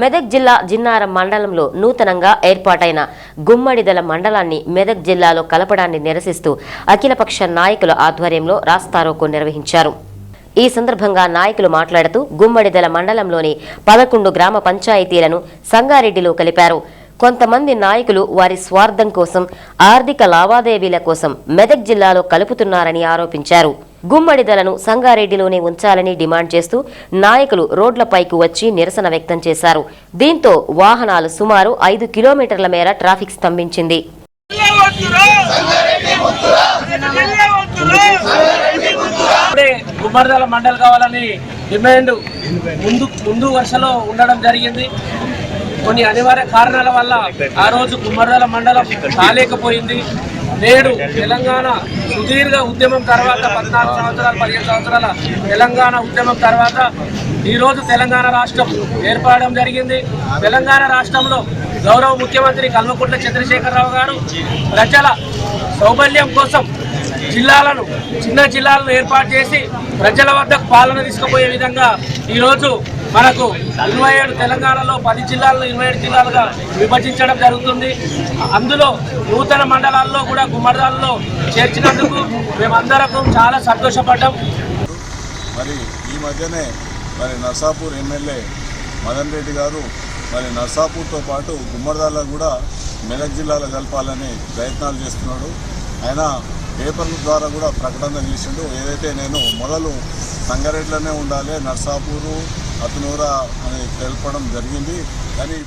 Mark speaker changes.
Speaker 1: మెదక్ జిల్లా జిన్నారం మండలంలో నూతనంగా ఏర్పాటైన గుమ్మడిదల మండలాన్ని మెదక్ జిల్లాలో కలపడాన్ని నిరసిస్తూ అఖిలపక్ష నాయకుల ఆధ్వర్యంలో రాస్తారోకో నిర్వహించారు. ఈ సందర్భంగా నాయకులు మాట్లాడుతూ గుమ్మడిదల మండలంలోని 11 గ్రామ పంచాయతీలను సంగారెడ్డిలో కలిపారు. కొంతమంది నాయకులు వారి స్వార్థం కోసం, ఆర్థిక లావాదేవీల కోసం మెదక్ జిల్లాలో కలుపుతున్నారని ఆరోపించారు. గుమ్మడిదలను సంగారెడ్డిలోనే ఉంచాలని డిమాండ్ చేస్తూ నాయకులు రోడ్లపైకి వచ్చి నిరసన వ్యక్తం చేశారు. దీంతో వాహనాలు సుమారు 5 కిలోమీటర్ల మేర ట్రాఫిక్ స్తంభించింది.
Speaker 2: గుమ్మడిదల మండలి కావాలని డిమాండ్ ముందు వరుసలో ఉండడం జరిగింది. కొన్ని అనివార్య కారణాల వల్ల ఆ రోజు గుమ్మడిదల మండలం కాలేకపోయింది. నేడు తెలంగాణ సుదీర్ఘ ఉద్యమం తర్వాత 14 సంవత్సరాలు 15 సంవత్సరాల తెలంగాణ ఉద్యమం తర్వాత ఈరోజు తెలంగాణ రాష్ట్రం ఏర్పడడం జరిగింది. తెలంగాణ రాష్ట్రంలో గౌరవ ముఖ్యమంత్రి కల్వకుంట్ల చంద్రశేఖరరావు గారు ప్రజల సౌబల్యం కోసం చిన్న జిల్లాలను ఏర్పాటు చేసి ప్రజల వద్దకు పాలన తీసుకుపోయే విధంగా ఈరోజు మనకు 27 తెలంగాణలో 10 జిల్లాలను 27 జిల్లాలుగా విభజించడం జరుగుతుంది. అందులో నూతన మండలాల్లో కూడా గుమ్మడిదలలో చేర్చినందుకు మేమందరం చాలా సంతోషపడ్డాం.
Speaker 3: మరి ఈ మధ్యనే నర్సాపూర్ ఎమ్మెల్యే మదన్ రెడ్డి గారు నర్సాపూర్తో పాటు గుమ్మడిదలను కూడా మెదక్ జిల్లాలో కలపాలని ప్రయత్నాలు చేస్తున్నాడు. ఆయన పేపర్ల ద్వారా కూడా ప్రకటన చేసిండు. ఏదైతే నేను మొదలు సంగారెడ్డిలోనే ఉండాలి, నర్సాపూరు, అతనూరా అని తెలపడం జరిగింది. కానీ